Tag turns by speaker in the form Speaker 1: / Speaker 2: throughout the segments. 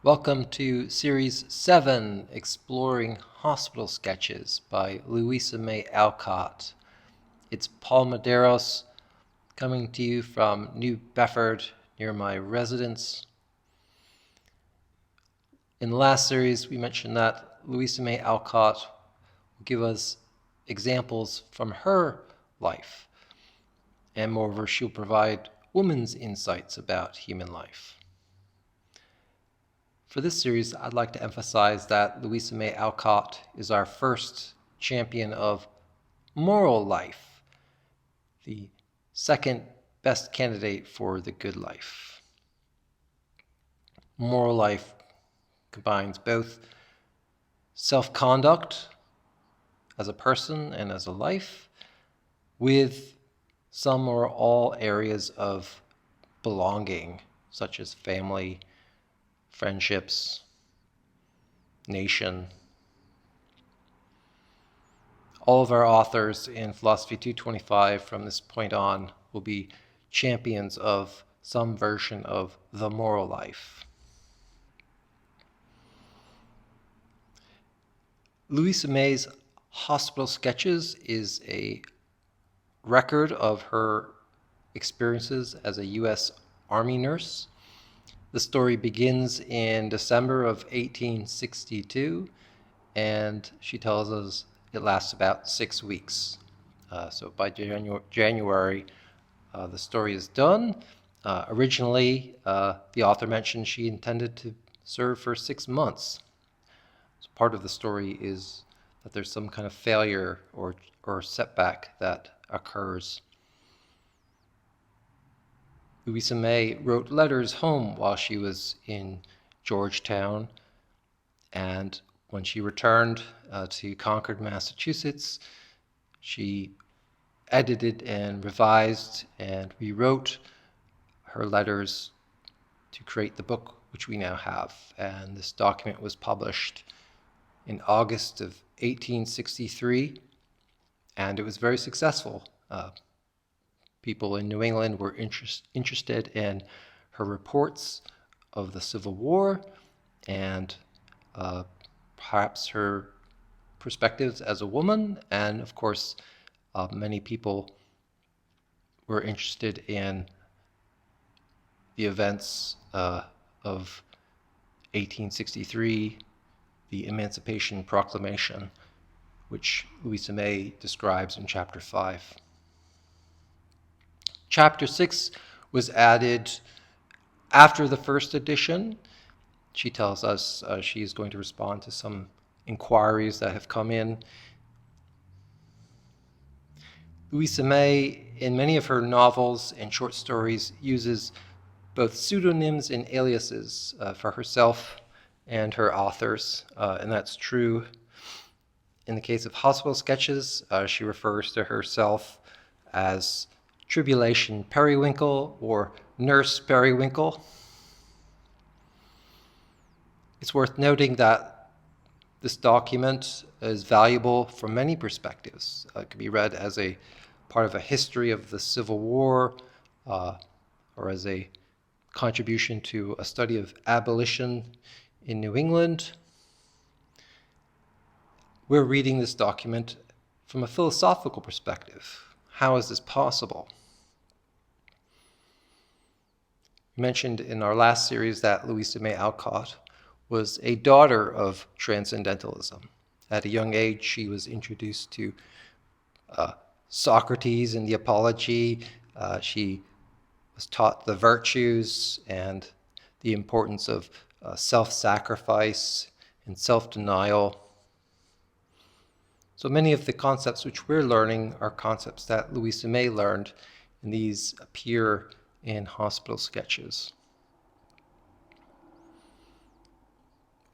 Speaker 1: Welcome to Series 7, Exploring Hospital Sketches by Louisa May Alcott. It's Paul Medeiros coming to you from New Bedford near my residence. In the last series, we mentioned that Louisa May Alcott will give us examples from her life, and moreover, she'll provide women's insights about human life. For this series, I'd like to emphasize that Louisa May Alcott is our first champion of moral life, the second best candidate for the good life. Moral life combines both self-conduct as a person and as a life with some or all areas of belonging, such as family, friendships, nation. All of our authors in Philosophy 225 from this point on will be champions of some version of the moral life. Louisa May's Hospital Sketches is a record of her experiences as a U.S. Army nurse. The story begins in December of 1862, and she tells us it lasts about 6 weeks. So by January, the story is done. Originally, the author mentioned she intended to serve for 6 months. So part of the story is that there's some kind of failure or setback that occurs. Louisa May wrote letters home while she was in Georgetown, and when she returned to Concord, Massachusetts, she edited and revised and rewrote her letters to create the book which we now have. And this document was published in August of 1863, and it was very successful. People in New England were interested in her reports of the Civil War and perhaps her perspectives as a woman. And of course, many people were interested in the events of 1863, the Emancipation Proclamation, which Louisa May describes in Chapter 5. Chapter 6 was added after the first edition. She tells us she is going to respond to some inquiries that have come in. Louisa May, in many of her novels and short stories, uses both pseudonyms and aliases for herself and her authors, and that's true. In the case of Hospital Sketches, she refers to herself as Tribulation Periwinkle or Nurse Periwinkle. It's worth noting that this document is valuable from many perspectives. It can be read as a part of a history of the Civil War, or as a contribution to a study of abolition in New England. We're reading this document from a philosophical perspective. How is this possible? We mentioned in our last series that Louisa May Alcott was a daughter of Transcendentalism. At a young age, she was introduced to Socrates and the Apology. She was taught the virtues and the importance of self-sacrifice and self-denial. So many of the concepts which we're learning are concepts that Louisa May learned, and these appear in Hospital Sketches.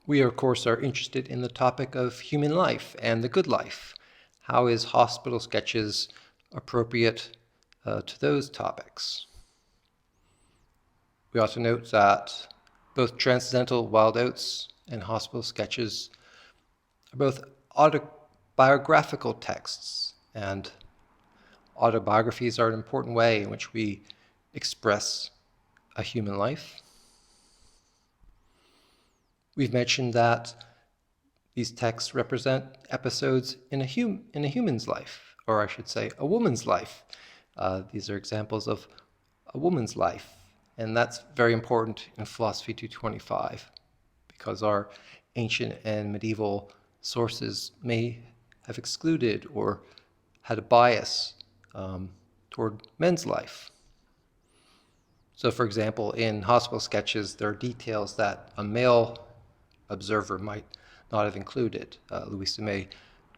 Speaker 1: We, of course, are interested in the topic of human life and the good life. How is Hospital Sketches appropriate to those topics? We ought to note that both Transcendental Wild Oats and Hospital Sketches are both autobiographical texts, and autobiographies are an important way in which we express a human life. We've mentioned that these texts represent episodes in a human's life, or I should say, a woman's life. These are examples of a woman's life, and that's very important in Philosophy 225, because our ancient and medieval sources may have excluded or had a bias toward men's life. So, for example, in hospital sketches, there are details that a male observer might not have included. Louisa May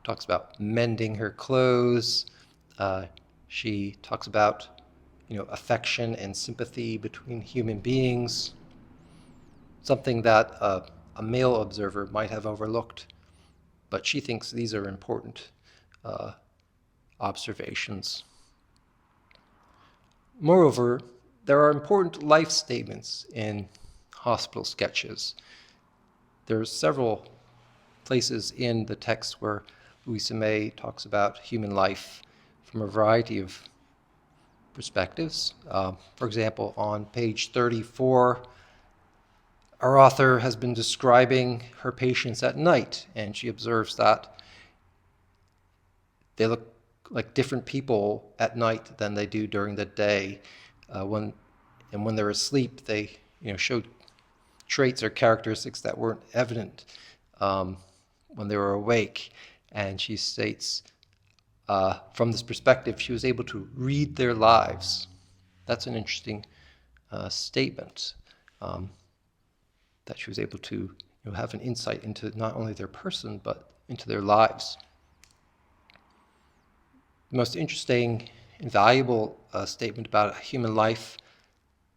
Speaker 1: talks about mending her clothes. She talks about, affection and sympathy between human beings, something that a male observer might have overlooked. But she thinks these are important observations. Moreover, there are important life statements in hospital sketches. There are several places in the text where Louisa May talks about human life from a variety of perspectives. For example, on page 34, our author has been describing her patients at night, and she observes that they look like different people at night than they do during the day. When they're asleep, they show traits or characteristics that weren't evident when they were awake. And she states, from this perspective, she was able to read their lives. That's an interesting statement, that she was able to have an insight into not only their person, but into their lives. The most interesting and valuable statement about human life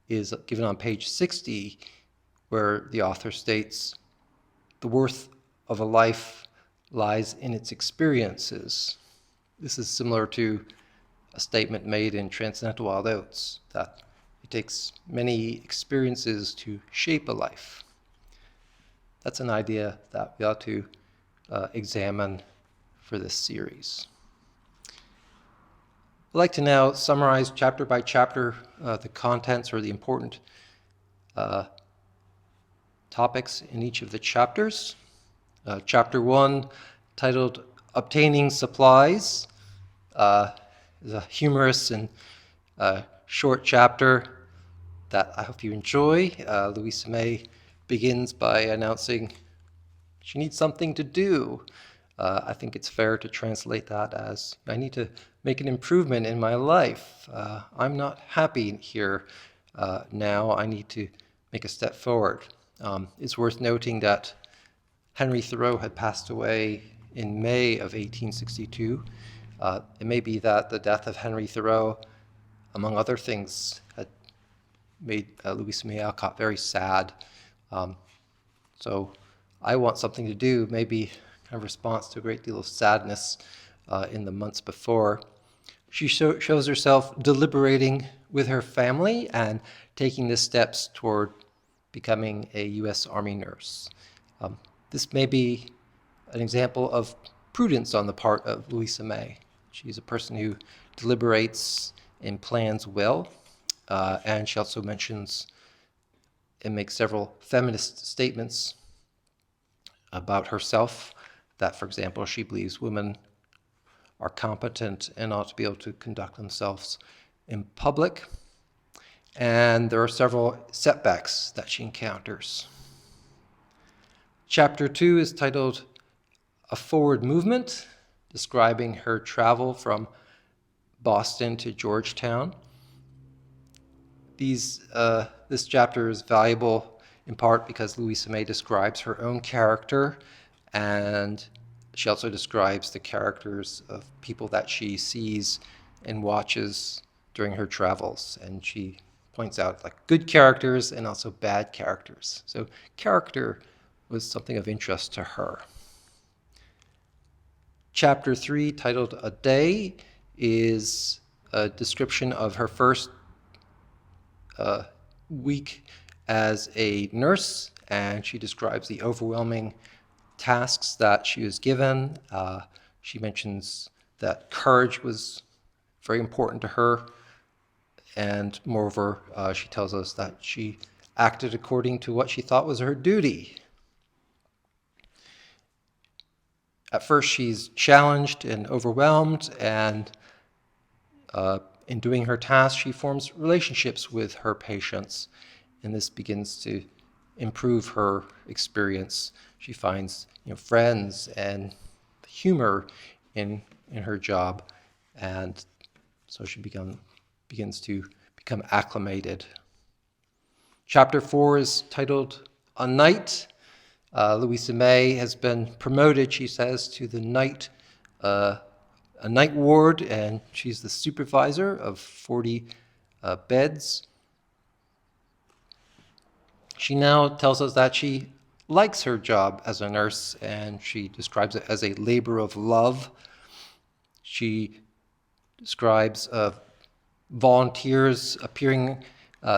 Speaker 1: is given on page 60, where the author states, "The worth of a life lies in its experiences." This is similar to a statement made in Transcendental Wild Oats, that it takes many experiences to shape a life. That's an idea that we ought to examine for this series. I'd like to now summarize chapter by chapter the contents or the important topics in each of the chapters. Chapter 1, titled Obtaining Supplies, is a humorous and short chapter that I hope you enjoy. Louisa May begins by announcing she needs something to do. I think it's fair to translate that as, I need to make an improvement in my life. I'm not happy here now. I need to make a step forward. It's worth noting that Henry Thoreau had passed away in May of 1862. It may be that the death of Henry Thoreau, among other things, had made Louisa May Alcott very sad. So I want something to do, maybe in response to a great deal of sadness in the months before. She shows herself deliberating with her family and taking the steps toward becoming a U.S. Army nurse. This may be an example of prudence on the part of Louisa May. She's a person who deliberates and plans well, and she also mentions and makes several feminist statements about herself, that, for example, she believes women are competent and ought to be able to conduct themselves in public. And there are several setbacks that she encounters. Chapter 2 is titled A Forward Movement, describing her travel from Boston to Georgetown. This chapter is valuable in part because Louisa May describes her own character, and she also describes the characters of people that she sees and watches during her travels. And she points out good characters and also bad characters. So character was something of interest to her. Chapter 3, titled A Day, is a description of her first week as a nurse, and she describes the overwhelming tasks that she was given. She mentions that courage was very important to her, and moreover, she tells us that she acted according to what she thought was her duty. At first, she's challenged and overwhelmed, and in doing her task, she forms relationships with her patients, and this begins to improve her experience. She finds friends and humor in her job, and so she begins to become acclimated. Chapter 4 is titled A Night. Louisa May has been promoted, she says, to a night ward, and she's the supervisor of 40 beds. She now tells us that she likes her job as a nurse, and she describes it as a labor of love. She describes volunteers appearing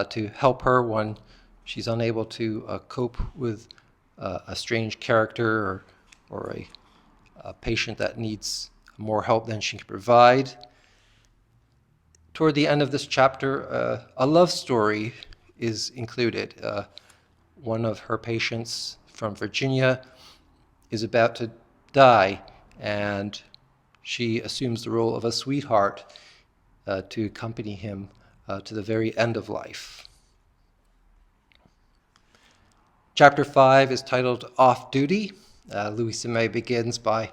Speaker 1: to help her when she's unable to cope with a strange character or a patient that needs more help than she can provide. Toward the end of this chapter, a love story is included. One of her patients from Virginia is about to die, and she assumes the role of a sweetheart to accompany him to the very end of life. Chapter 5 is titled Off Duty. Louisa May begins by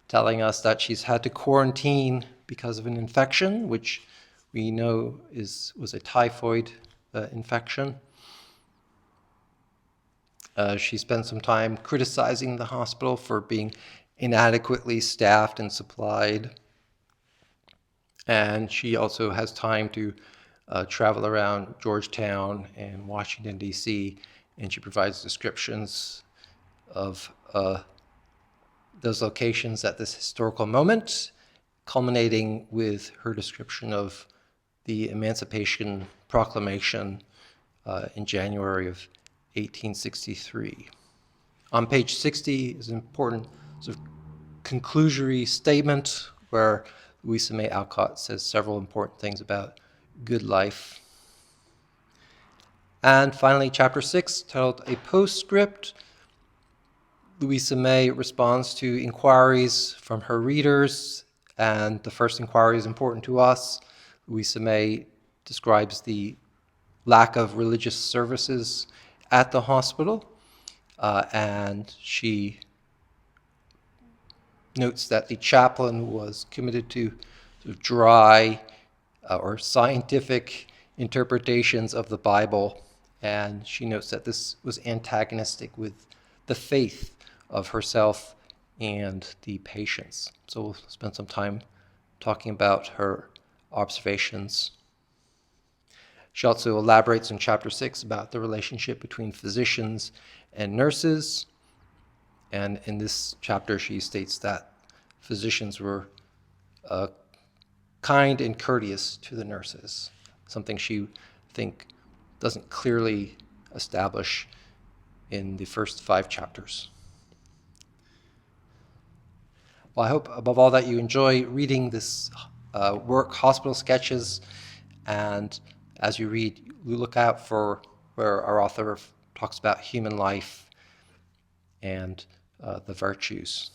Speaker 1: telling us that she's had to quarantine because of an infection, which we know was a typhoid infection. She spent some time criticizing the hospital for being inadequately staffed and supplied. And she also has time to travel around Georgetown and Washington, D.C., and she provides descriptions of those locations at this historical moment, culminating with her description of the Emancipation Proclamation in January of 1863. On page 60 is an important sort of conclusory statement where Louisa May Alcott says several important things about good life. And finally, chapter 6, titled A Postscript. Louisa May responds to inquiries from her readers, and the first inquiry is important to us. Louisa May describes the lack of religious services at the hospital, and she notes that the chaplain was committed to sort of dry or scientific interpretations of the Bible, and she notes that this was antagonistic with the faith of herself and the patients. So we'll spend some time talking about her observations. She also elaborates in chapter 6 about the relationship between physicians and nurses. And in this chapter, she states that physicians were kind and courteous to the nurses, something she think doesn't clearly establish in the first 5 chapters. Well, I hope above all that you enjoy reading this work, Hospital Sketches, and as you read, you look out for where our author talks about human life and the virtues.